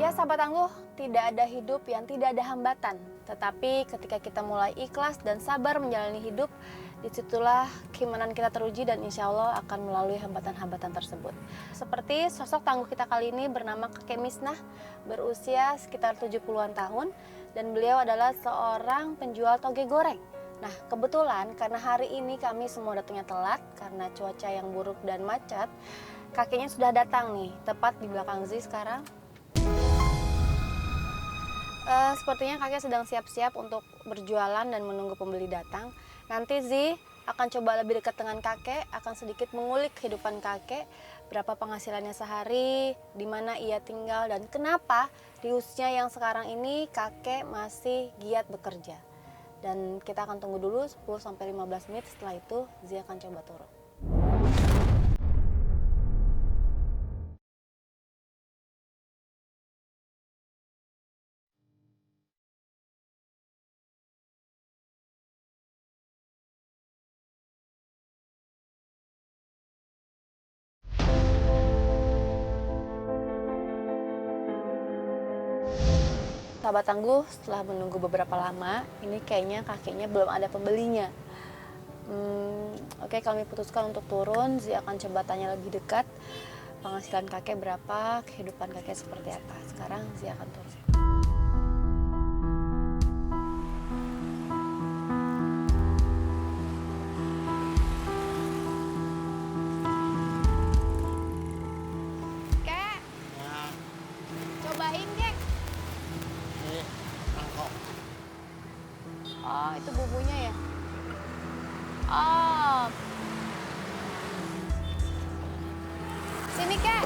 Ya sahabat tangguh, tidak ada hidup yang tidak ada hambatan. Tetapi ketika kita mulai ikhlas dan sabar menjalani hidup, disitulah keimanan kita teruji dan insya Allah akan melalui hambatan-hambatan tersebut. Seperti sosok tangguh kita kali ini bernama Kakek Misnah, berusia sekitar 70-an tahun, dan beliau adalah seorang penjual toge goreng. Nah, kebetulan karena hari ini kami semua datangnya telat karena cuaca yang buruk dan macet, kakeknya sudah datang nih, tepat di belakang Zi sekarang. Sepertinya kakek sedang siap-siap untuk berjualan dan menunggu pembeli datang. Nanti Zi akan coba lebih dekat dengan kakek, akan sedikit mengulik kehidupan kakek, berapa penghasilannya sehari, di mana ia tinggal, dan kenapa di usia yang sekarang ini kakek masih giat bekerja. Dan kita akan tunggu dulu 10-15 menit, setelah itu Zi akan coba turun. Sahabat tangguh, setelah menunggu beberapa lama, ini kayaknya kakeknya belum ada pembelinya. Oke, kami putuskan untuk turun. Zi akan coba tanya lebih dekat penghasilan kakek berapa, kehidupan kakek seperti apa. Sekarang Zi akan turun. Kek, Ya, cobain kek. ini mangkok. Oh, itu bumbunya ya? Oh. Sini, Kek.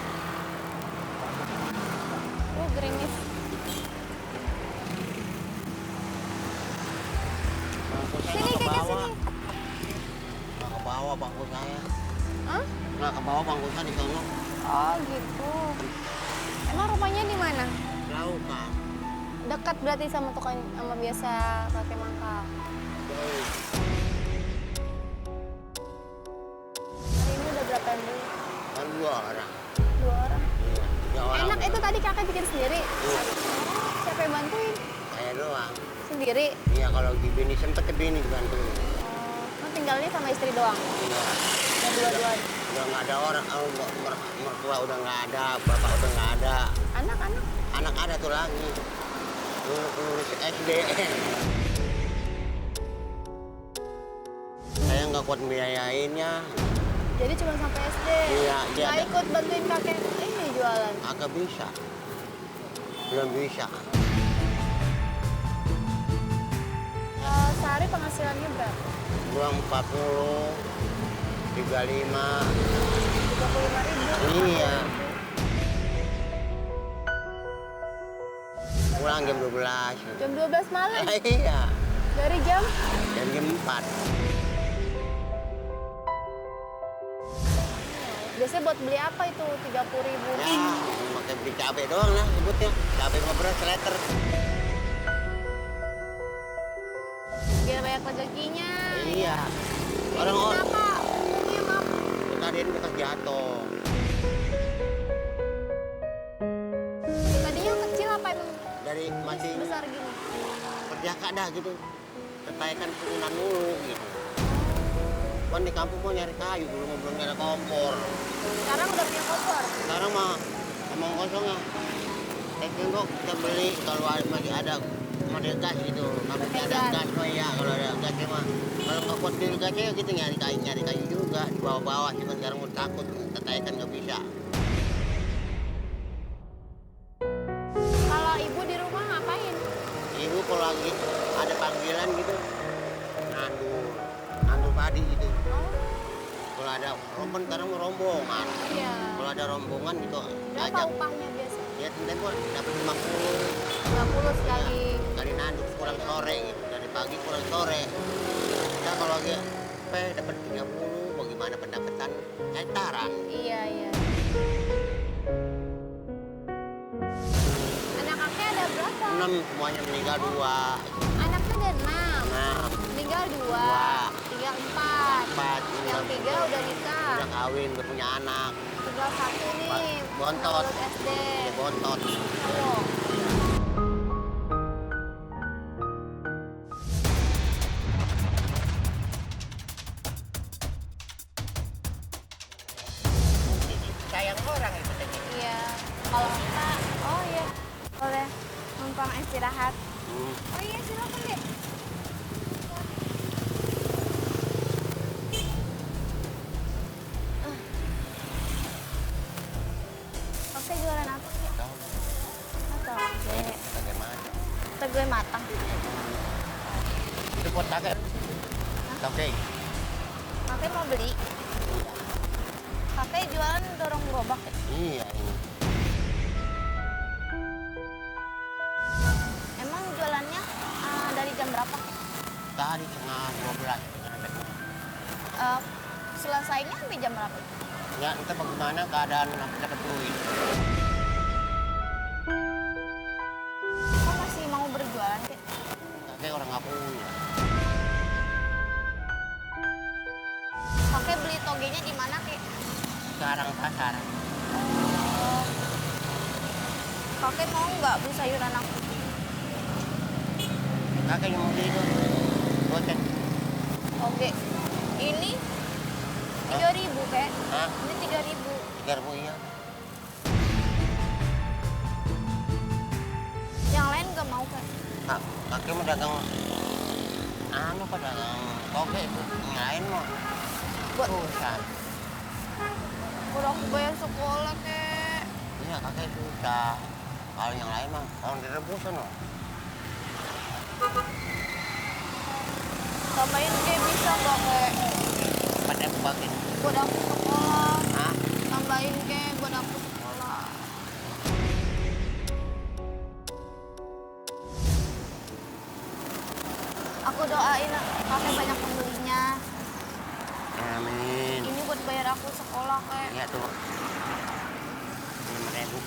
Gerimis. Bangku saya Sini, nggak Kek, ke sini. bawah. Nggak ke bawah bangku saya. Hah? Nggak ke bawah bangku saya di sono. Oh, gitu. Emang rumahnya di mana? Jauh kan. Dekat berarti sama tukang sama biasa kakek mangkal. Jauh. Hari ini udah berapa yang beli? Kan 2 orang. 2 orang. Iya, 3 orang. Enak itu tadi kakek bikin sendiri? Iya. Siapa yang bantuin? Saya doang. Sendiri? Iya, kalau di bini sempet ke bini dibantuin. Oh, tinggalnya sama istri doang? Iya. Ya dua-duanya? Udah nggak ada orang, mertua udah nggak ada, bapak udah nggak ada. Anak-anak? Anak ada tuh lagi. Lulus SD. Saya nggak kuat biayainnya. Jadi cuma sampai SD? Iya, dia Nggak ada. ikut bantuin kakek ini jualan? Agak bisa. Belum bisa. Sehari penghasilannya berapa? Uang 40, 35. 35.000? Iya. Pulang jam 12. Jam 12 malam? Iya. Dari jam? Jam 4. Biasanya buat beli apa itu 30.000? Ya, pakai beli cabai doang lah sebutnya. Cabai sama beras letter. Biar banyak rezekinya. Iya. Ini Orang-orang kenapa? Ini maaf. tadi ini bekas jatuh. Tadinya yang kecil apa emang Dari masih besar gini? perjaka dah gitu. Ketaikan punan dulu gitu. Kan di kampung mau nyari kayu dulu, belum ada kompor. Sekarang udah punya kompor? Sekarang mah emang kosong ya. Tembok kita beli kalau masih ada model gas gitu. Kalau Pakai ada gas. gas mah ya, kalau ada gasnya mah. Kalau nggak kuat beli gasnya ya gitu nyari kayu juga di bawah-bawah. Cuman sekarang udah takut, tetaikan nggak bisa. Kalau ibu di rumah ngapain? Ibu kalau lagi ada panggilan gitu, nandur padi gitu. Oh, Kalau ada rombongan, sekarang rombongan. iya. Kalau ada rombongan gitu, Berapa ngajak. upahnya biasa? Ya tempo dapat 50. 50 sekali. Kali nandur pulang sore gitu, dari pagi pulang sore. Kita kalau lagi dapat 30, bagaimana pendapatan hektaran? Iya, iya. Anak kakek ada berapa? 6 semuanya meninggal 2. Anaknya ada 6. Nah, Meninggal 2. Dua. Tinggal 4. 4 Yang 3 udah nikah. udah kawin, udah punya anak. Tinggal satu nih. Bontot. Lulus SD. Dia bontot. Cowok. Sayang orang itu tadi. Iya. Kalau kita, oh iya, boleh numpang istirahat. Oh iya, silakan deh. Oke, jualan apa sih? Tahu. Atau oke. Bagaimana? Tegue matang. Itu buat kakek. Oke. Kakek mau beli? Kakek jualan dorong gerobak ya? Iya ini. Emang jualannya dari jam berapa? Tadi setengah 12. Selesainya sampai jam berapa? Ya entah bagaimana keadaan dapat duit. Kok masih mau berjualan, Kek? Kakek orang nggak punya. Kakek beli togenya di mana, Kek? Sekarang pasar. Oh. Kakek mau nggak beli sayuran aku? Kakek yang mau beli itu. Goceng. Oke. Ini 3.000, Kek. Hah? Ini 3.000. 3.000 iya. Yang lain nggak mau, Kek? Kak, kakek mau dagang anu apa dagang toge itu. Yang lain mau. Buat Susah. udah aku bayar sekolah, Kek. Iya kakek susah. Kalau yang lain mah kalau direbusan loh. Tambahin, Kek, bisa nggak, Kek? Pada aku bagiin. Buat aku sekolah. Hah? Tambahin, Kek, buat aku sekolah. Aku doain kakek banyak pembelinya. Amin. Ini buat bayar aku sekolah, Kek. Iya tuh. 5.000.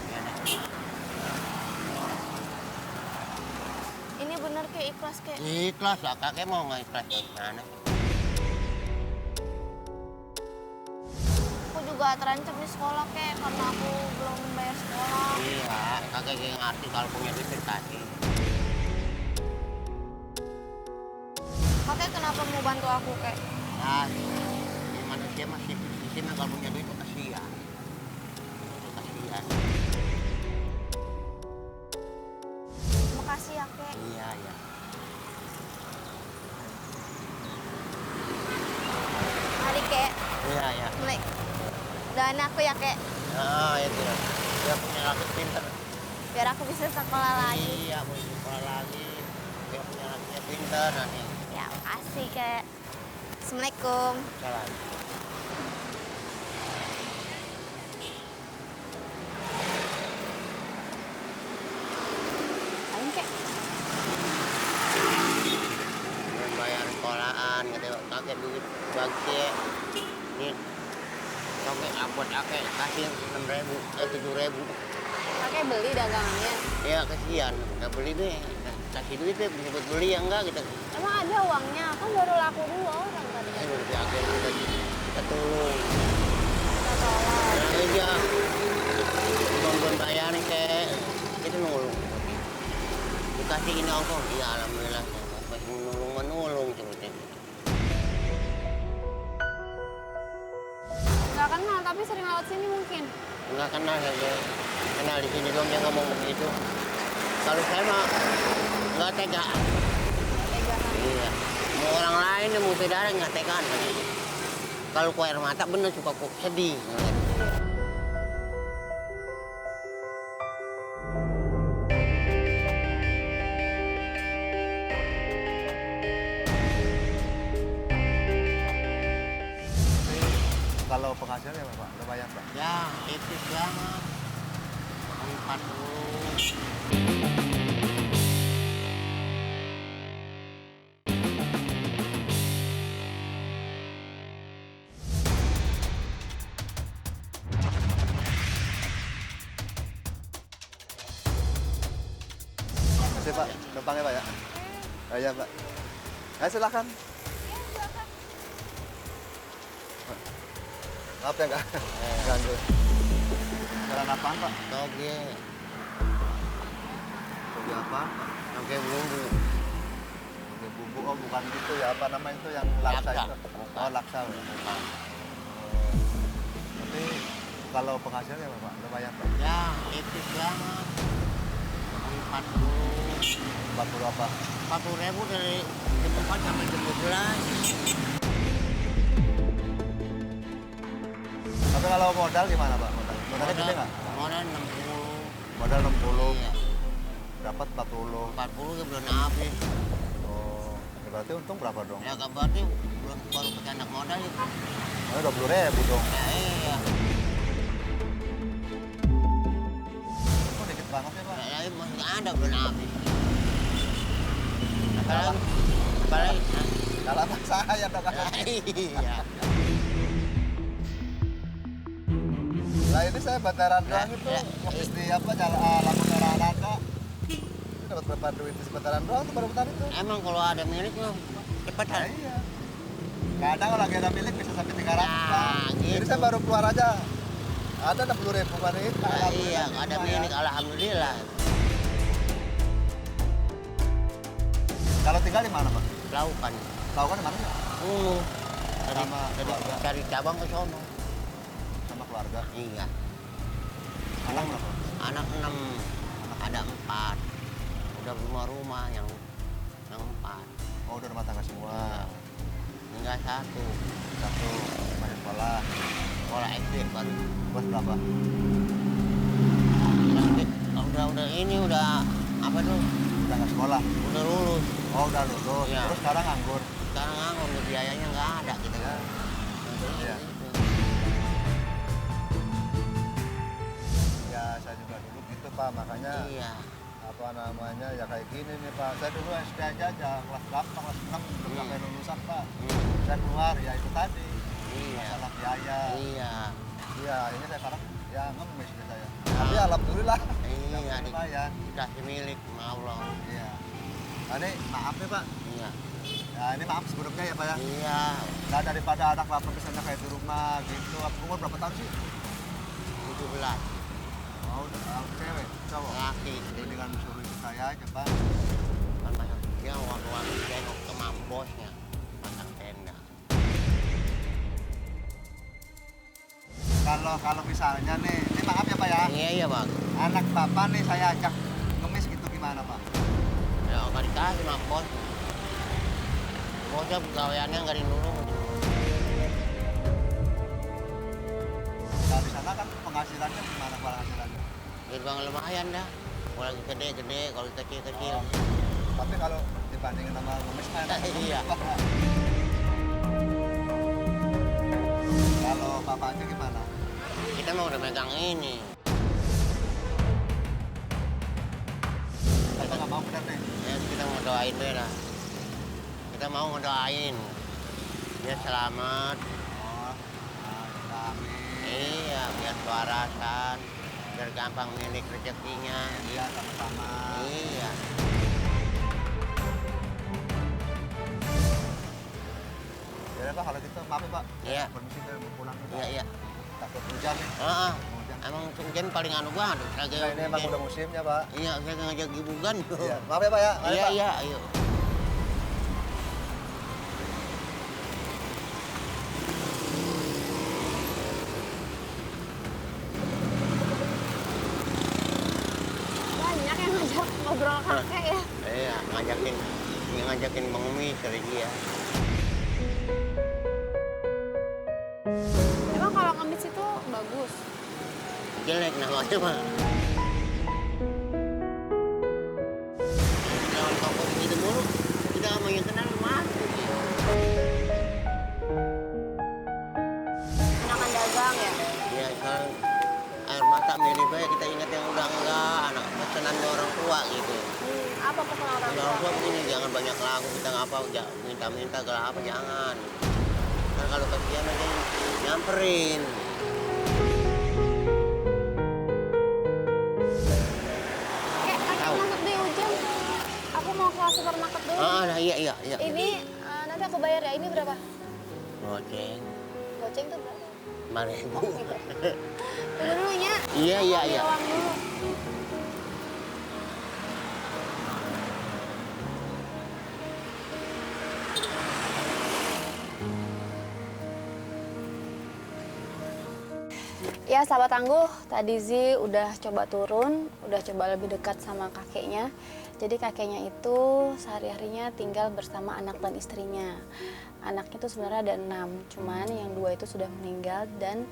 Iya dah. Ini bener, Kek, ikhlas, Kek. Ikhlas lah kakek mau nggak ikhlas gimana? Aku juga terancam di sekolah, Kek, karena aku belum bayar sekolah. Iya kakek yang ngerti kalau punya duit kasih. Kakek kenapa mau bantu aku, Kek? Nah, ini manusia masih di sini kalau punya duit itu kasihan. Itu kasihan. Makasih ya, Kek. Iya iya. Mari, Kek. Iya iya. Mulai. Dan aku ya, Kek. Nah itu ya. Dia punya laki pinter. Biar aku bisa sekolah lagi. Iya mau sekolah lagi. Dia punya lakinya pinter nanti. Ya, makasih, Kek. Assalamualaikum. Salah. Ayo, Kek. Bayar sekolahan gitu kakek duit bagi ini kakek buat kakek kasih 6.000 7.000 Kakek beli dagangannya. ya kasihan nggak beli deh kasih duit deh buat beli ya enggak gitu Emang ada uangnya? Kan baru laku 2 orang tadi. ayo kakek kita tolong Kita tolong. nah aja belum bayarin kayak kita nolong dikasih ini ongkos ya alhamdulillah masih menolong sebetulnya. Nggak kenal, tapi sering lewat sini mungkin. Nggak kenal saja. Kenal di sini doang dia ngomong begitu. Kalau saya mah nggak tega. Tegakan. Iya. Mau orang lain mau saudara nggak tegaan. Kalau ku air mata bener suka kok sedih. Kalau penghasilannya apa, Pak? Lumayan, Pak. Ya, tipis banget. 40. Kasih, Pak. Numpangnya, Pak, ya? Oh, iya, Pak. Ayo, silakan. Maaf ya nggak ganggu. Jalan apaan Pak? Toge, Kopi apaan Pak? toge bumbu. Kopi bumbu, oh bukan gitu ya, apa nama itu yang laksa Laksa. itu? Bukan. Oh laksa. Ya. Bukan. Tapi kalau penghasilannya apa Pak? Lumayan Pak? Ya, tipis banget. 40 40 apa? 40.000 dari jam 4 sampai jam 12. Tapi kalau modal gimana Pak? Modalnya gede nggak? Modal 60. Modal 60, Iya. dapat 40. 40 ya belum habis. Oh, ya berarti untung berapa dong? Ya kan berarti belum baru pakai anak modal itu. Oh, 20.000 dong. Ya iya. Oh, dikit banget ya Pak. Ya, ya masih ada belum habis. Apalagi, apalagi. Kalau sama saya dong. Iya. Nah ini saya bantaran doang itu, Ya. habis di apa lampu merah Ananda. Ini dapat berapa duit di bantaran doang tuh baru bentar itu. Emang kalau ada milik mah cepat Nah, kan? iya. Kadang kalau lagi ada milik bisa sampai 300 Nah, Pak. Jadi gitu. saya baru keluar aja. Ada 60.000 Pak nih. Nah, iya, ada milik alhamdulillah. Kalau tinggal di mana Pak? Laukan. Tahu kan di mana? Dari, Sama dari keluarga. cari cabang ke sono. Sama keluarga. Iya. Anak berapa? Anak 6, ada 4. Udah rumah-rumah yang 4. Oh udah rumah tangga semua. Iya. Tinggal 1. Satu masih sekolah. Sekolah SD baru. Kelas berapa? Udah ini udah apa tuh? Udah nggak sekolah. Udah lulus. Oh udah lulus. Iya. Terus sekarang nganggur. Sekarang nganggur biayanya nggak ada gitu kan. Iya. Ya saya juga dulu gitu Pak, makanya Iya. apa namanya ya kayak gini nih Pak. Saya dulu SD aja kelas berapa? Kelas 6 belum Hmm. sampai lulusan Pak. Hmm. Saya keluar ya itu tadi Iya. masalah biaya. Iya. Iya, ini saya sekarang ya ngemis deh saya. Ya. Tapi alhamdulillah. Iya, lumayan. dikasih milik sama Allah. Iya. Nah, ini maaf nih Pak. Iya. Ya ini maaf sebelumnya ya Pak ya. Iya. Nah daripada anak Bapak misalnya kayak di rumah gitu, umur berapa tahun sih? 17. Oh, udah cewek, cowok. Laki. Dengan suruh ikut saya aja Pak. Kan banyak dia waktu-waktu jenguk ke mampusnya. Pasang tenda. Kalau misalnya nih, ini maaf ya Pak ya. Iya, iya bang. Anak Bapak nih saya ajak ngemis gitu gimana Pak? Ya nggak dikasih mampus. Bosnya pegawaiannya nggak dinulung. Nah di sana kan penghasilannya gimana Pak penghasilannya? Jadi bang lumayan dah. Kalau lagi gede-gede, kalau kecil-kecil. Oh. Tapi kalau dibandingin sama ngemis kan enak Iya. Pak. Kalau bapaknya gimana? Kita mau udah megang ini. Kita nggak mau bener nih. Ya kita mau doain beda. Kita mau ngedoain dia selamat. Oh, nah, amin. Iya, biar warasan, biar gampang milik rezekinya. Iya sama-sama. Iya. Ya Pak kalau gitu maaf ya Pak. Iya. Permisi saya mau pulang dulu. Iya, iya. Takut hujan nih. Heeh. Hujan. Emang hujan paling anu banget. Lagi Nah, ini emang udah musimnya Pak. Iya, saya ngajak gibugan. Iya. Maaf ya Pak ya. Mari, Iya, Pak. iya, ayo. Banyak yang ngajak ngobrol kakek ya. Iya, ngajakin Bang Umi sering dia. Emang kalau ngemis itu bagus. Jelek namanya mah. Kalau toko begitu mulu, kita nggak mau yang kenal mati. Enakan dagang ya. Ya sekarang air mata milih baik kita ingat yang udah enggak anak pesanan orang tua gitu. Apa pesan orang Orang tua? tua begini jangan banyak lagu kita ngapa minta-minta gak apa jangan. Kan kalau kasihan aja nyamperin. Kakek masuk di hujan. Aku mau ke supermarket dulu. Nah, iya iya iya. Ini nanti aku bayar ya. Ini berapa? Goceng. Goceng tuh berapa? 5.000. Tunggu dulu ya. Iya, iya, iya. Uang dulu. Ya sahabat tangguh, tadi Zi udah coba turun, udah coba lebih dekat sama kakeknya. Jadi kakeknya itu sehari-harinya tinggal bersama anak dan istrinya. Anaknya itu sebenarnya ada 6, cuman yang 2 itu sudah meninggal dan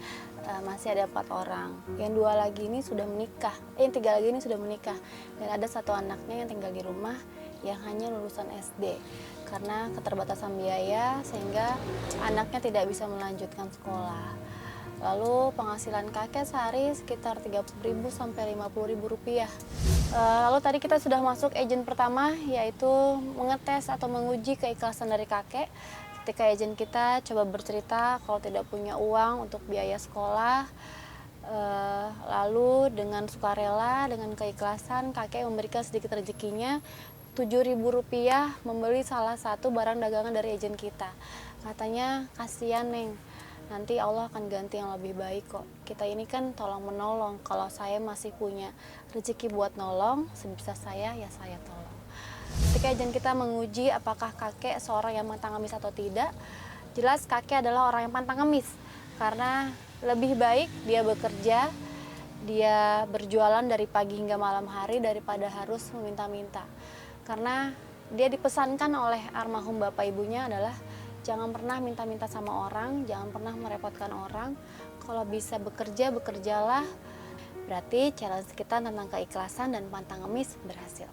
masih ada 4 orang. Yang 2 lagi ini sudah menikah, yang 3 lagi ini sudah menikah. Dan ada 1 anaknya yang tinggal di rumah yang hanya lulusan SD. Karena keterbatasan biaya sehingga anaknya tidak bisa melanjutkan sekolah. Lalu penghasilan kakek sehari sekitar 30.000 sampai 50.000 rupiah. Lalu tadi kita sudah masuk agent pertama, yaitu mengetes atau menguji keikhlasan dari kakek. Ketika agent kita coba bercerita kalau tidak punya uang untuk biaya sekolah, lalu dengan sukarela, dengan keikhlasan kakek memberikan sedikit rezekinya 7.000 rupiah membeli salah satu barang dagangan dari agent kita. Katanya, kasihan Neng, nanti Allah akan ganti yang lebih baik kok. Kita ini kan tolong menolong. Kalau saya masih punya rezeki buat nolong, sebisa saya ya saya tolong. Ketika agent kita menguji apakah kakek seorang yang pantang ngemis atau tidak, jelas kakek adalah orang yang pantang ngemis. Karena lebih baik dia bekerja, dia berjualan dari pagi hingga malam hari daripada harus meminta-minta. Karena dia dipesankan oleh almarhum bapak ibunya adalah jangan pernah minta-minta sama orang, jangan pernah merepotkan orang. Kalau bisa bekerja, bekerjalah. Berarti challenge kita tentang keikhlasan dan pantang ngemis berhasil.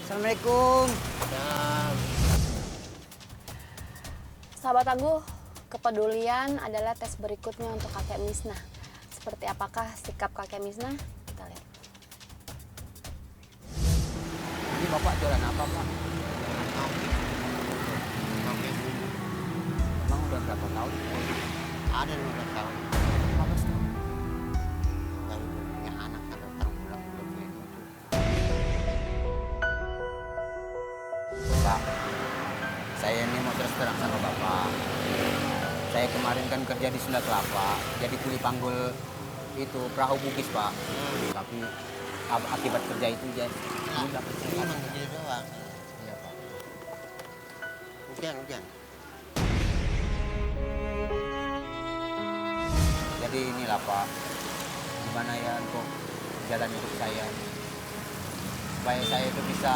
Assalamualaikum. Dan Sahabat Tangguh, kepedulian adalah tes berikutnya untuk kakek Misnah. Seperti apakah sikap kakek Misnah? Kita lihat. Ini Bapak jualan apa, Pak? sampai Emang udah berapa tahun? ada 15 tahun. 15 tahun. Dari punya anak sampai sekarang pulang udah punya cucu. Pak, saya ini mau terus terang sama Bapak. Saya kemarin kan kerja di Sunda Kelapa, jadi kuli panggul itu perahu bugis, Pak. Tapi akibat kerja itu jadi Ini dapat memang gitu doang. Iya, Pak. Hujan. Jadi inilah, Pak. Gimana ya untuk jalan hidup saya ini. Supaya saya itu bisa,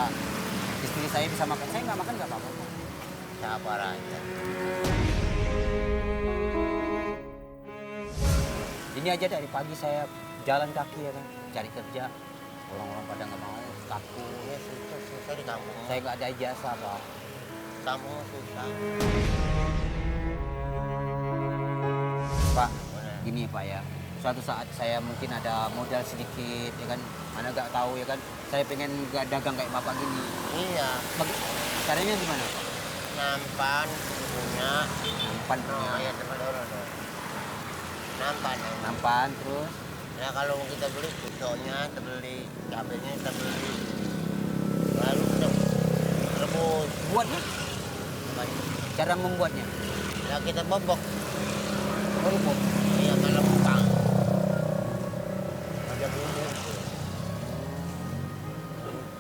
istri saya bisa makan. Saya nggak makan nggak apa-apa, Pak. Sabar aja. Ini aja dari pagi saya jalan kaki ya kan, cari kerja. Orang-orang pada nggak mau, takut. Ya susah di kampung. Saya nggak ada ijazah, Pak. Kamu susah. Pak, gini Pak ya. Suatu saat saya mungkin ada modal sedikit, ya kan. Mana nggak tahu ya kan. Saya pengen nggak dagang kayak Bapak gini. Iya. Caranya gimana, Pak? Nampan punya. Nampan Oh punya. ya teman orang tuh. Nampan. Nampan terus. Ya kalau kita beli pisaunya kita beli, cabenya kita beli. Lalu kita rebus. Buatnya? Cara membuatnya? Ya kita bobok. Bubuk. Iya kalau bukang. Ada bumbu.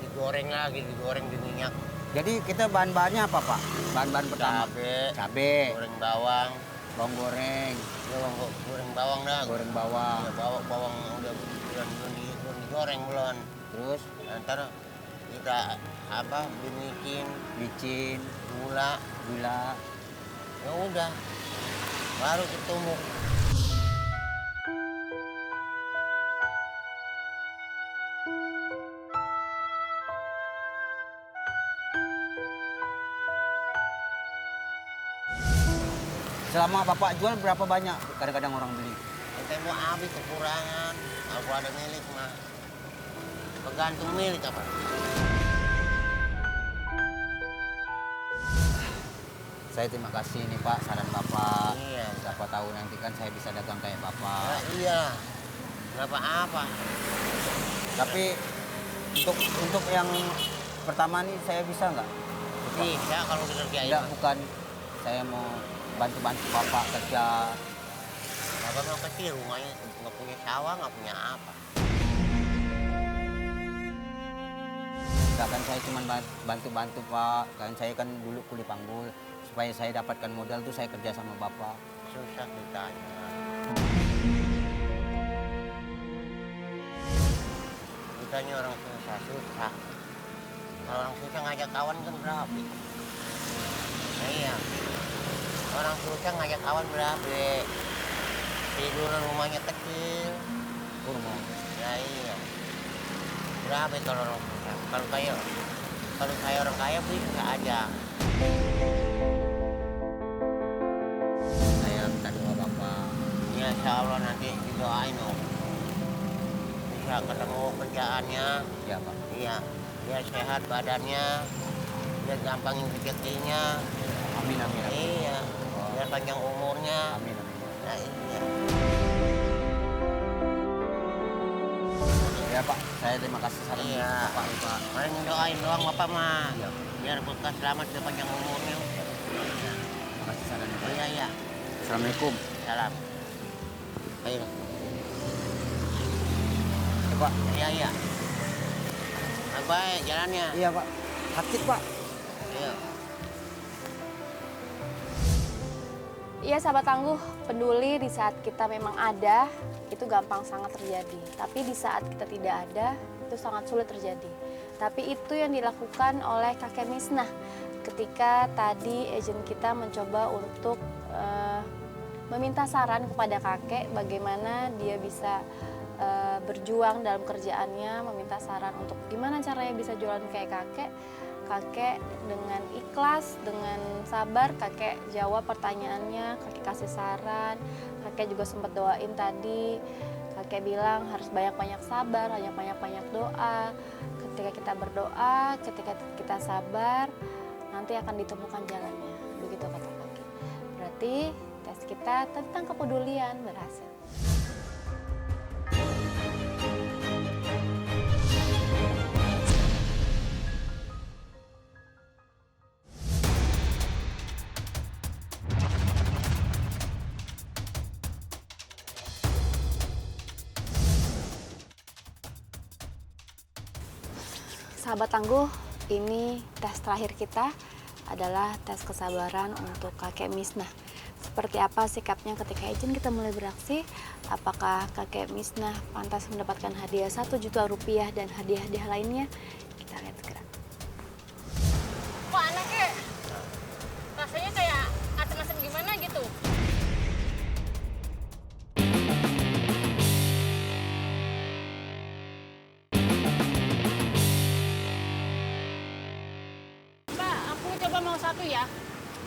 Digoreng lagi, digoreng di minyak. Jadi kita bahan-bahannya apa, Pak? Bahan-bahan pertama. Cabe, Goreng bawang. bawang goreng, Ya goreng bawang dah. goreng bawang. Ya, bawang udah belum digoreng belum. Terus Ntar kita bimikin micin, gula. gula. Ya udah. Baru ditumbuk. Selama Bapak jual berapa banyak kadang-kadang orang beli? Kita mau habis kekurangan. Aku ada milik mah. Tergantung milik apa. Saya terima kasih nih Pak saran Bapak. Iya. Siapa tahu nanti kan saya bisa dagang kayak Nah, Bapak. iya. Berapa apa? Tapi untuk yang pertama nih saya bisa nggak? Bisa kalau dikerjain. Tidak, bukan. Saya mau bantu-bantu Bapak kerja. Bapak mau kecil, rumahnya nggak punya sawah, nggak punya apa. Enggak kan saya cuma bantu-bantu Pak. Kan saya kan dulu kuli panggul. Supaya saya dapatkan modal tuh saya kerja sama Bapak. Susah ditanya. Ditanya orang susah. Kalau orang susah ngajak kawan kan berapa? Nah, iya. Orang susah ngajak kawan berapa? Tiduran rumahnya kecil. Kurma. Ya iya. Berapa kalau orang susah? Kalau saya orang kaya bisa aja. Saya minta doa Bapak. Ya insya Allah nanti didoain om. Bisa ketemu kerjaannya. Ya Pak. Iya. Biar sehat badannya. Biar gampangin rezekinya. Amin amin. Amin. Iya. Biar panjang umurnya. Amin amin. Nah iya. Ya Pak, saya terima kasih saran Iya. Bapak ya, Pak. Paling doain doang bapak mah. Iya. Biar bekas selamat biar panjang umurnya. Iya. Terima kasih sarannya Pak. Iya iya. Assalamualaikum. Salam. Ayo. Ya, Pak. Iya iya. Baik jalannya. Iya Pak. Sakit Pak. Iya. Iya sahabat tangguh, peduli di saat kita memang ada, itu gampang sangat terjadi. Tapi di saat kita tidak ada, itu sangat sulit terjadi. Tapi itu yang dilakukan oleh kakek Misnah ketika tadi agen kita mencoba untuk meminta saran kepada kakek bagaimana dia bisa berjuang dalam kerjaannya, meminta saran untuk gimana caranya bisa jualan kayak kakek. Kakek dengan ikhlas, dengan sabar, kakek jawab pertanyaannya, kakek kasih saran, kakek juga sempat doain tadi. Kakek bilang harus banyak-banyak sabar, banyak-banyak doa. Ketika kita berdoa, ketika kita sabar, nanti akan ditemukan jalannya. Begitu kata kakek. Berarti tes kita tentang kepedulian berhasil. Sahabat tangguh, ini tes terakhir kita adalah tes kesabaran untuk kakek Misnah. Seperti apa sikapnya ketika izin kita mulai beraksi? Apakah kakek Misnah pantas mendapatkan hadiah 1 juta rupiah dan hadiah-hadiah lainnya? Kita lihat segera. Kok anaknya rasanya kayak asem-asem gimana gitu? Mbak, aku coba mau satu ya.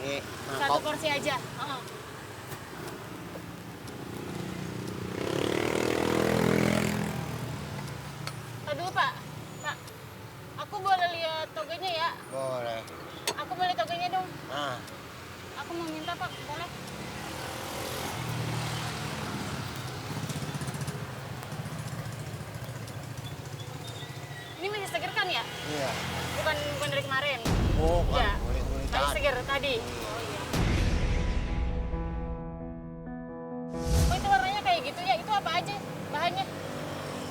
Ini Satu porsi aja. Heeh. Aduh Pak, Pak, aku boleh lihat togenya ya? boleh. Aku boleh togenya dong. Nah, Aku mau minta Pak, boleh? Ini masih seger kan ya? iya. Bukan dari kemarin. Oh, Ya. boleh Masih tadi. seger tadi. Oh iya. Oh itu warnanya kayak gitu ya? Itu apa aja bahannya?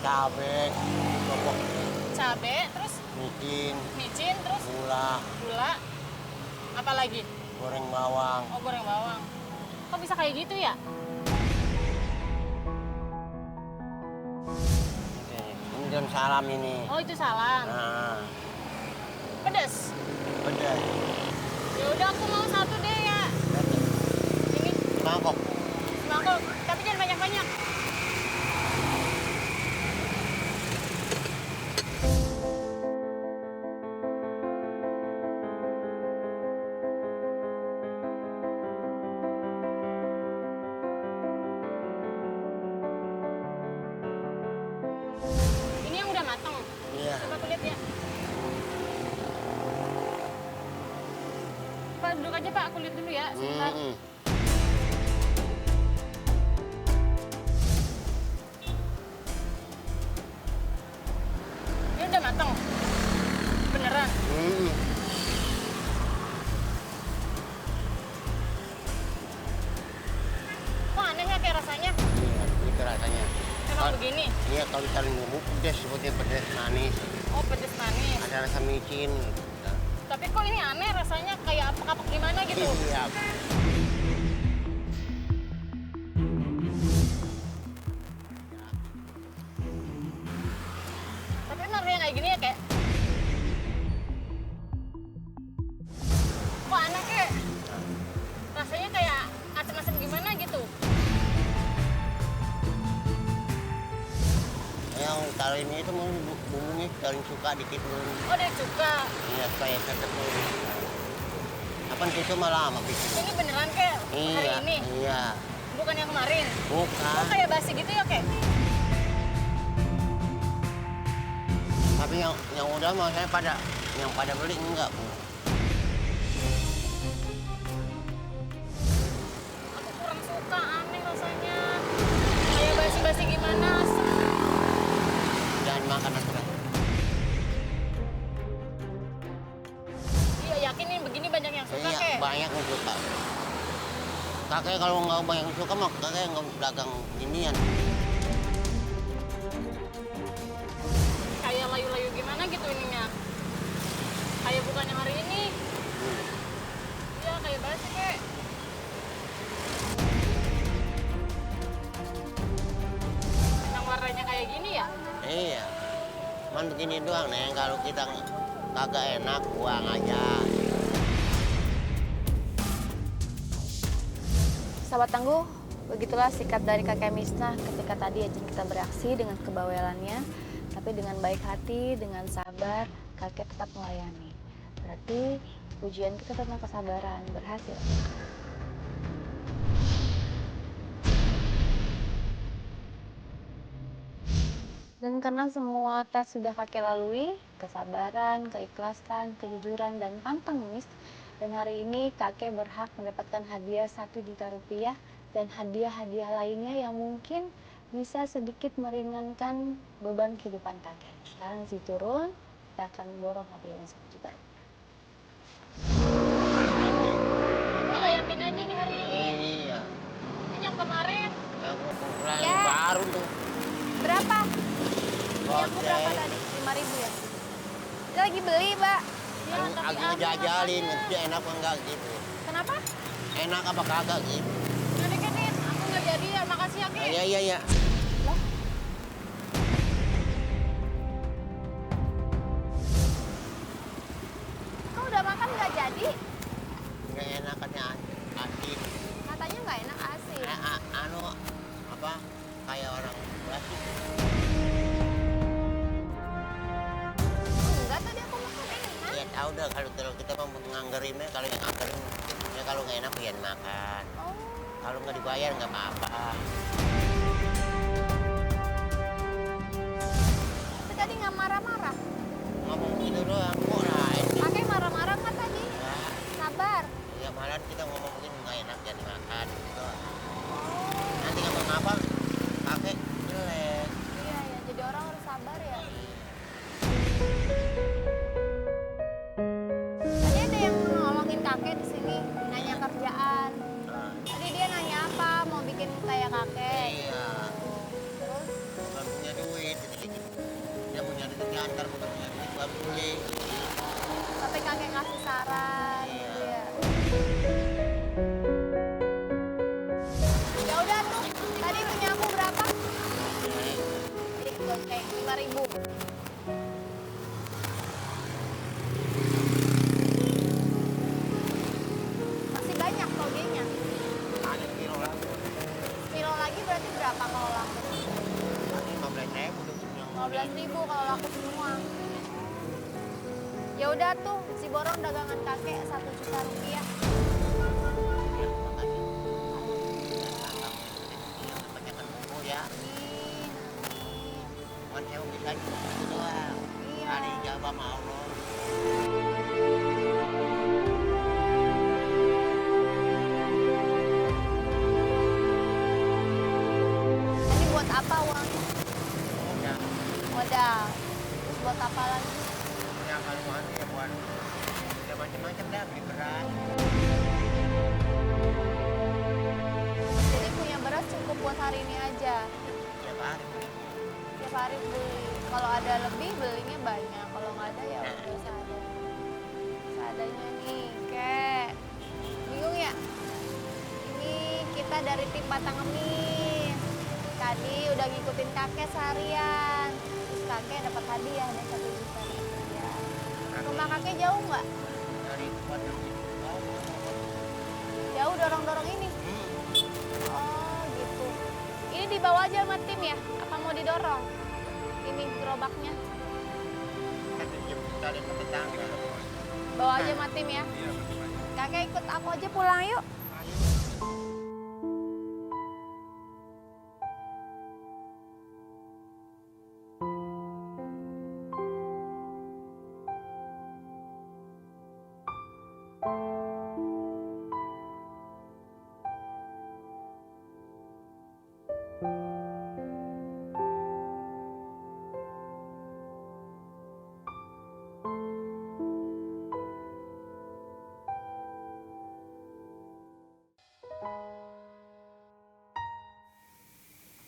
Cabai, lombok, Cabe, terus micin, terus gula, apa lagi? goreng bawang. Oh goreng bawang. Kok bisa kayak gitu ya? Ini daun salam ini. Oh itu salam. Nah, Pedes. pedas. Ya udah aku mau satu deh ya. Ini Mangkok. semangkuk, tapi jangan banyak-banyak. Ini yang udah matang. Iya. Coba aku lihat ya. Pak, duduk aja Pak, aku lihat dulu ya sebentar. Mm-mm. Ini udah matang. Beneran. Mm-mm. Kok aneh ya kayak rasanya? Iya, itu rasanya. Emang Kal- begini? Iya, kalau ditaruh bumbu pedes, sebutnya pedes manis. Oh, pedes manis. Ada rasa micin. Tapi kok ini aneh rasanya kayak apa-apa gimana gitu. Iya. Tapi emang rasanya kayak gini ya kayak. Kok aneh kayak. Rasanya kayak asam-asam gimana gitu. Yang taruh ini itu mau bumbunya taruh suka dikit dulu. Oh, ada cuka. Iya, supaya setet dulu. Apa susu malah lama bikin. Ini beneran kayak hari Iya, ini. iya. Bukan yang kemarin. Oh, Bukan. kayak basi gitu ya kayak. Tapi yang udah mau saya yang pada beli enggak, Bu. Aku kurang suka, aneh rasanya. Kayak basi-basi gimana, asem. Jangan makan aja. Iya, yakin nih begini banyak yang suka Iya, kayak. banyak yang suka. Kakek kalau nggak banyak yang suka mah kakek nggak dagang ginian. Kayak layu-layu gimana gitu ininya. Kayak bukan yang hari ini. Iya, kayak basi kayak. Emang warnanya kayak gini ya? Iya. Cuman begini doang, Neng. Kalau kita kagak enak, buang aja. Sahabat Tangguh, begitulah sikap dari kakek Misnah ketika tadi izin kita bereaksi dengan kebawelannya, tapi dengan baik hati, dengan sabar, kakek tetap melayani. Berarti ujian kita tentang kesabaran berhasil. Dan karena semua tes sudah kakek lalui, kesabaran, keikhlasan, kejujuran, dan pantang menyis, dan hari ini kakek berhak mendapatkan hadiah 1 juta rupiah dan hadiah-hadiah lainnya yang mungkin bisa sedikit meringankan beban kehidupan kakek. Sekarang si turun, kita akan borong hadiahnya 1 juta. Aku bayangin aja nih hari ini. Iya. Ini yang kemarin. Aku pulang Ya. baru tuh. Berapa? Ini aku Oke. berapa tadi? 5.000 ya? Kita lagi beli, Mbak. Ya, tapi Lagi aneh ngejajalin, rasanya. itu enak apa enggak gitu. Kenapa? Enak apa kagak gitu. Jadi kan nih, aku nggak jadi ya. Makasih ya, Ki. Iya, iya, iya. Loh? Kau udah makan nggak jadi? Nggak enakannya asin. Katanya nggak enak asin. Anu, apa, kayak orang Brasi. Enggak, tadi aku makan enak. Ya tahu dah kalau kita mau menganggerinnya, kalau yang anggerin, ya kalau nggak enak ya makan. Oh, Kalau nggak dibayar nggak apa-apa. tapi tadi nggak marah-marah. Ngomong gitu doang, kok lain. Kakek marah-marah nggak tadi? Ya, Sabar. ya malah kita ngomong begini nggak enak jadi makan gitu. Nanti ngapa-ngapa, kakek jelek. Iya ya, jadi orang harus sabar ya. Tadi ada yang nolongin kakek di sini, nanya kerjaan. Nah, Tadi dia nanya apa, mau bikin kayak kakek. iya, Terus, bukan punya duit, jadi dia punya duit diantar, bukan punya duit baru beli. sampai kakek ngasih saran. Iya. Gitu ya. Ya udah tuh, tadi punya aku berapa? Jadi goceng 5.000. Masih banyak togenya. Ada kilo lah, Kilo lagi berarti berapa kalau laku? 15.000 udah punya. 15.000 kalau laku semua. Ya udah tuh, si borong dagangan kakek 1 juta rupiah. Ya, makasih. Iya, kebanyakan bumbu ya. Amin, amin. Cuman saya bisa gitu doang. kali ijabah sama Allah. Ini buat apa uangnya? Ya, Modal. Terus buat apa lagi? ya kalau anu ya buat ya macam-macam dah, beli beras. Jadi punya beras cukup buat hari ini aja. Tiap hari beli. Tiap hari beli. Kalau ada lebih belinya banyak. Kalau nggak ada ya udah seadanya. Seadanya nih, kek. Bingung ya? Ini kita dari tim Patang Ngemis. Tadi udah ngikutin kakek seharian. Terus kakek dapat hadiah deh 1 juta rupiah. Rumah kakek jauh nggak? Dari tempat yang itu. Jauh dorong-dorong ini. Oh gitu. Ini dibawa aja sama tim ya? Apa mau didorong? Ini gerobaknya. Kan dijemput kali ke tetangga. Bawa aja sama tim ya? Kakek ikut aku aja pulang yuk.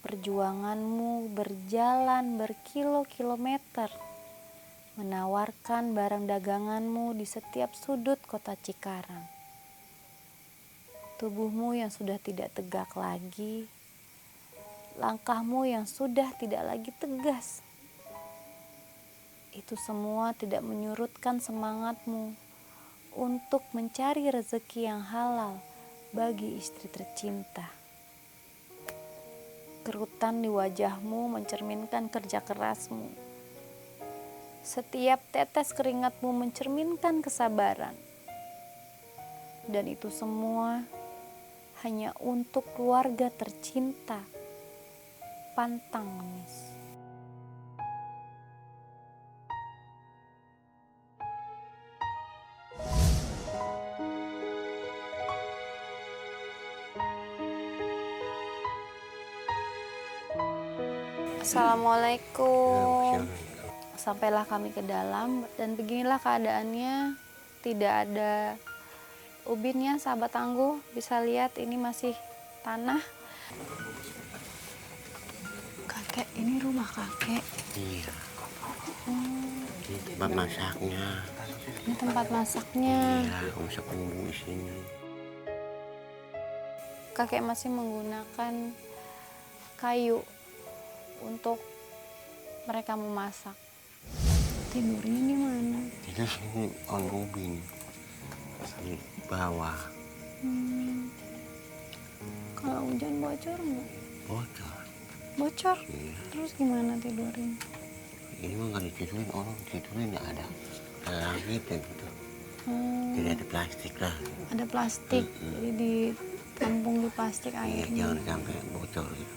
Perjuanganmu berjalan berkilo-kilometer, menawarkan barang daganganmu di setiap sudut kota Cikarang. Tubuhmu yang sudah tidak tegak lagi, langkahmu yang sudah tidak lagi tegas. Itu semua tidak menyurutkan semangatmu untuk mencari rezeki yang halal bagi istri tercinta. Kerutan di wajahmu mencerminkan kerja kerasmu. Setiap tetes keringatmu mencerminkan kesabaran. Dan itu semua hanya untuk keluarga tercinta Pantang Ngemis. Assalamualaikum. Sampailah kami ke dalam dan beginilah keadaannya. Tidak ada ubinnya, sahabat tangguh. Bisa lihat ini masih tanah. Kakek, ini rumah kakek. Iya. Ini tempat masaknya. Ini tempat masaknya. Iya, masak bumbu di sini. Kakek masih menggunakan kayu untuk mereka memasak. Tidurnya di mana? Itu sini on ubin di bawah. Kalau hujan bocor nggak? Bocor. Bocor? Iya. Terus gimana tidurin? Ini mah nggak ditidurin, orang tidurnya nggak ada langit gitu. Hmm, Jadi ada plastik lah. ada plastik, jadi ditampung di plastik Iya, airnya. jangan sampai bocor gitu.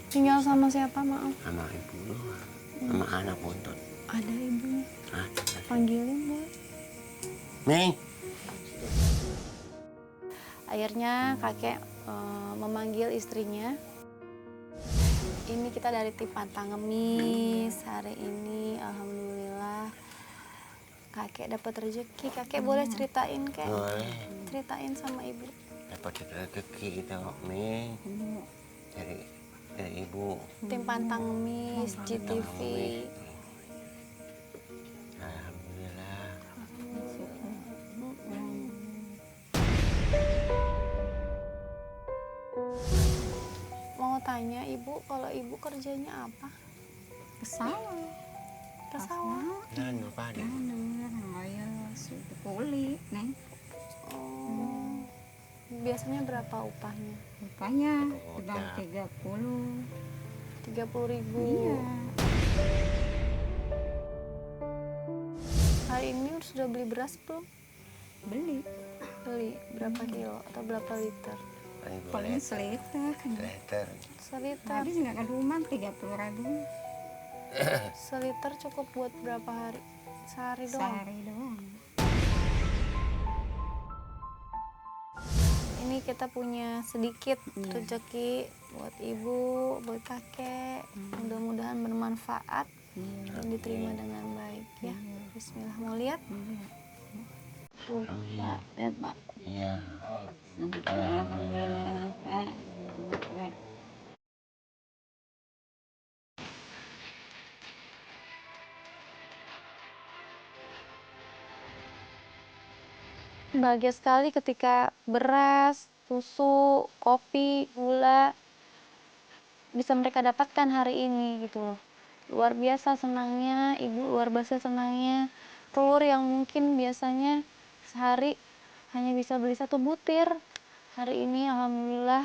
Tinggal sama siapa, maaf? Sama ibu doang, sama anak bontot. Ada ibunya. Ada. Panggilin boleh. Neng. Akhirnya kakek memanggil istrinya. Ini kita dari tim Pantang Ngemis. Hari ini alhamdulillah kakek dapat rezeki. Kakek boleh ceritain, Kek? Boleh. Ceritain sama ibu. Dapat rezeki kita kok, Neng. Dari ibu. Tim Pantang Ngemis, GTV. Alhamdulillah. Mau tanya ibu, kalau ibu kerjanya apa? Ke sawah. Ke sawah. Dan lupa deh. Sudah kulit, Neng. Oh. Biasanya berapa upahnya? Rupanya Oh, sedang udah. 30. 30.000. Iya. Hari ini sudah beli beras belum? Beli. Beli berapa kilo atau berapa liter? Paling 2 Paling seliter. liter. Seliter. Habis nggak ke rumah 30.000. Seliter cukup buat berapa hari? Sehari doang? Sehari doang. Ini kita punya sedikit rezeki buat ibu, buat kakek. Mudah-mudahan bermanfaat dan diterima dengan baik ya. Bismillah, mau lihat? Lihat Pak. Iya. Bahagia sekali ketika beras, susu, kopi, gula bisa mereka dapatkan hari ini gitu loh. Luar biasa senangnya, ibu luar biasa senangnya. Telur yang mungkin biasanya sehari hanya bisa beli 1 butir. Hari ini alhamdulillah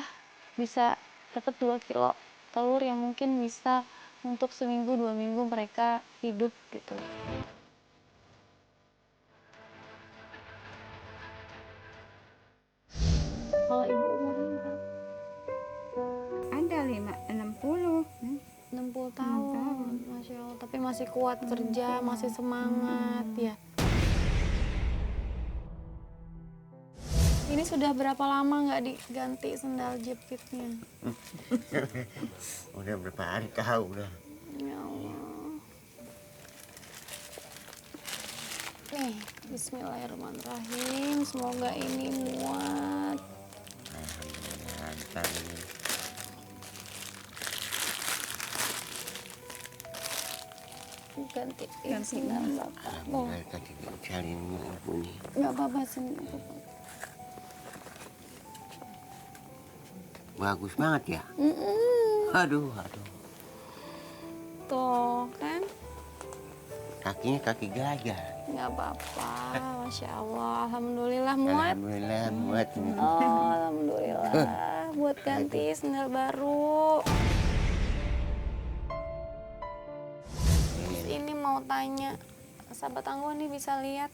bisa dapat 2 kilo telur yang mungkin bisa untuk seminggu 2 minggu mereka hidup gitu. Kalau ibu umurnya berapa? Ada 60. 60 tahun, Masya Allah. Tapi masih kuat kerja, masih semangat ya. Ini sudah berapa lama nggak diganti sendal jepitnya? Udah berapa hari tahu udah. Ya Allah. Nih, bismillahirrahmanirrahim. Semoga ini muat. Alhamdulillah, ntar ini. Ganti sendal bapak. Oh, Alhamdulillah tadi dicariin ibu nih. nggak apa-apa sih. Bagus banget ya. Aduh. Tuh kan, Kakinya kaki gajah. nggak apa-apa. Masya Allah, alhamdulillah muat. Alhamdulillah muat. Oh, alhamdulillah buat ganti sendal baru. Terus ini mau tanya, sahabat Anggun nih bisa lihat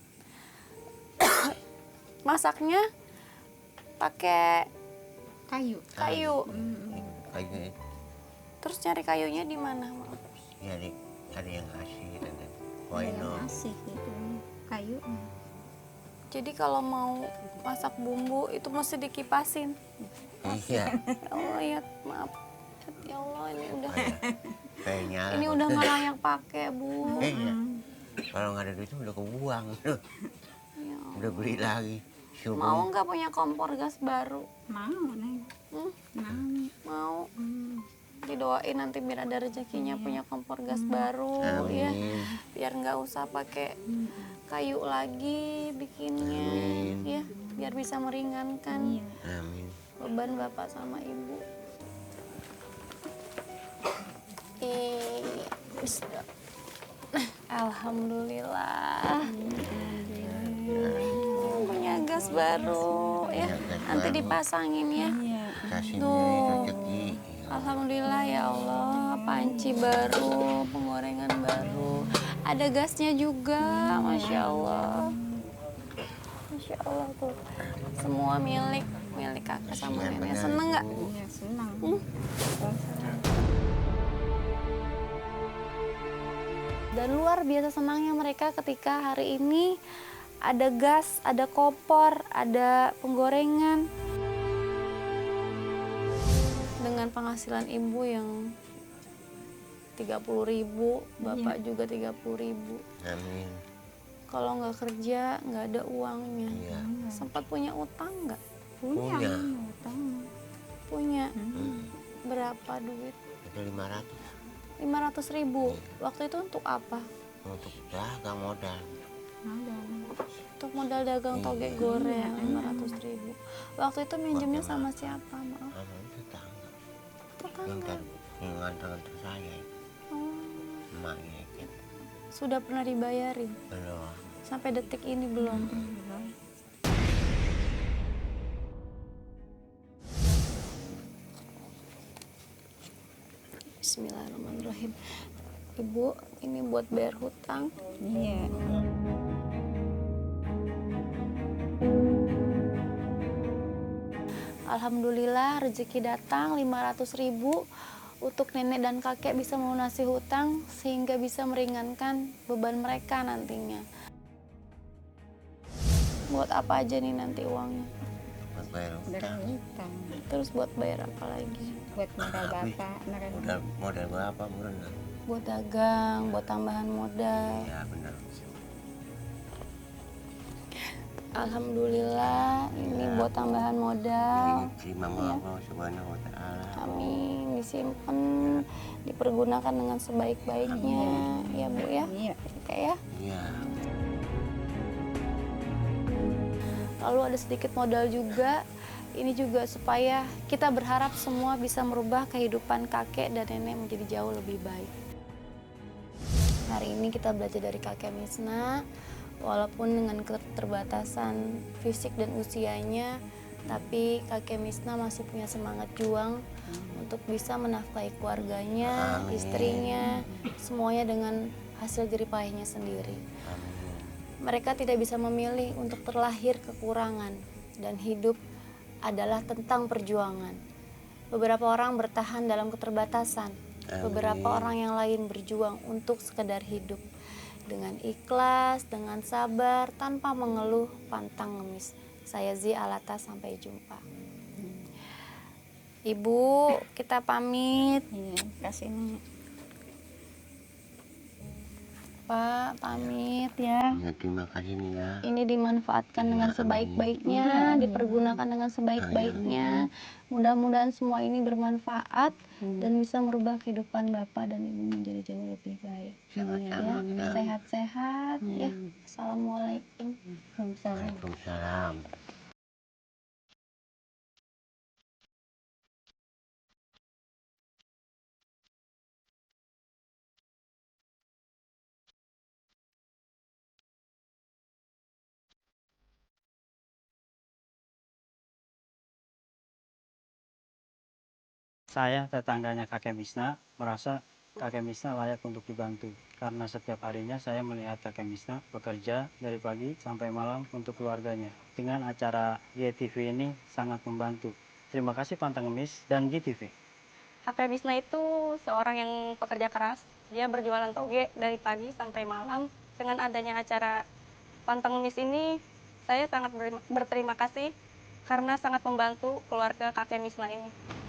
masaknya pakai Kayu. kayu. Kayak Terus cari kayunya di mana, Mak? ya ada yang ngasih dan Yang asik gitu. Kayu. Jadi kalau mau masak bumbu itu mesti dikipasin. Iya. Ya Allah ya, maaf. Ya Allah ini udah Kayak nyala. ini udah nggak layak pakai, Bu. Iya. Kalau nggak ada duit udah kebuang. Ya, Udah beli lagi. mau Subuh. nggak punya kompor gas baru? Mau, Neng. Hmm? Mau. Mau. Didoain nanti biar ada rezekinya punya kompor gas baru ya. Amin. Biar nggak usah pakai kayu lagi bikinnya ya. Biar bisa meringankan Amin. beban bapak sama ibu. Bismillah. Alhamdulillah. Punya gas baru ya. Nanti dipasangin ya. Kasih Tuh. rezeki. Alhamdulillah ya Allah, panci baru, penggorengan baru, ada gasnya juga, Masya Allah. Masya Allah tuh, semua milik kakak sama nenek. Seneng nggak? Iya, senang. Dan luar biasa senangnya mereka ketika hari ini ada gas, ada kompor, ada penggorengan. Dengan penghasilan ibu yang 30.000, bapak juga 30.000. Amin. Kalau nggak kerja nggak ada uangnya. Iya. Sempat punya utang nggak? Punya. Punya. Utang. Punya. Berapa duit? Ada 500 500.000. Waktu itu untuk apa? untuk dagang modal. Ada. Untuk modal dagang toge goreng 500.000. Waktu itu minjemnya sama siapa, maaf? Sama tetangga. Tetangga. Yang ngantar-ngantar saya. Oh, Emaknya gitu. sudah pernah dibayarin? Belum. Sampai detik ini belum? Bismillahirrahmanirrahim. Ibu, ini buat bayar hutang. Iya. Alhamdulillah rezeki datang 500.000 untuk nenek dan kakek bisa melunasi hutang sehingga bisa meringankan beban mereka nantinya. Buat apa aja nih nanti uangnya? Buat bayar hutang. Berhutang. Terus buat bayar apa lagi? Buat modal bapak. Modal berapa berenang? Buat dagang, buat tambahan modal. Ya benar. Alhamdulillah ini buat tambahan modal. Terima Allah subhanahu wa ta'ala. Amin, disimpan, dipergunakan dengan sebaik-baiknya. Ya Bu ya, Iya. Kak ya. Iya. Lalu ada sedikit modal juga. Ini juga supaya kita berharap semua bisa merubah kehidupan kakek dan nenek menjadi jauh lebih baik. Hari ini kita belajar dari kakek Misna. Walaupun dengan keterbatasan fisik dan usianya, tapi kakek Misna masih punya semangat juang untuk bisa menafkahi keluarganya, Amin. istrinya, semuanya dengan hasil jerih payahnya sendiri. Amin. Mereka tidak bisa memilih untuk terlahir kekurangan, dan hidup adalah tentang perjuangan. Beberapa orang bertahan dalam keterbatasan, beberapa orang yang lain berjuang untuk sekedar hidup. Dengan ikhlas, dengan sabar, tanpa mengeluh, pantang ngemis. Saya Zi Alata, sampai jumpa. Ibu, kita pamit. Iya, kasih nih. Pak, pamit ya. Ya, terima kasih nih ya. Ini dimanfaatkan dengan sebaik-baiknya, dipergunakan dengan sebaik-baiknya. Mudah-mudahan semua ini bermanfaat dan bisa merubah kehidupan Bapak dan Ibu menjadi jauh lebih baik. Ya, sehat-sehat ya. Assalamualaikum. Waalaikumsalam. Saya, tetangganya kakek Misna, merasa kakek Misna layak untuk dibantu. Karena setiap harinya saya melihat kakek Misna bekerja dari pagi sampai malam untuk keluarganya. Dengan acara GTV ini sangat membantu. Terima kasih Pantang Ngemis dan GTV. Kakek Bisna itu seorang yang pekerja keras. Dia berjualan toge dari pagi sampai malam. Dengan adanya acara Pantang Ngemis ini, saya sangat berterima kasih karena sangat membantu keluarga kakek Misna ini.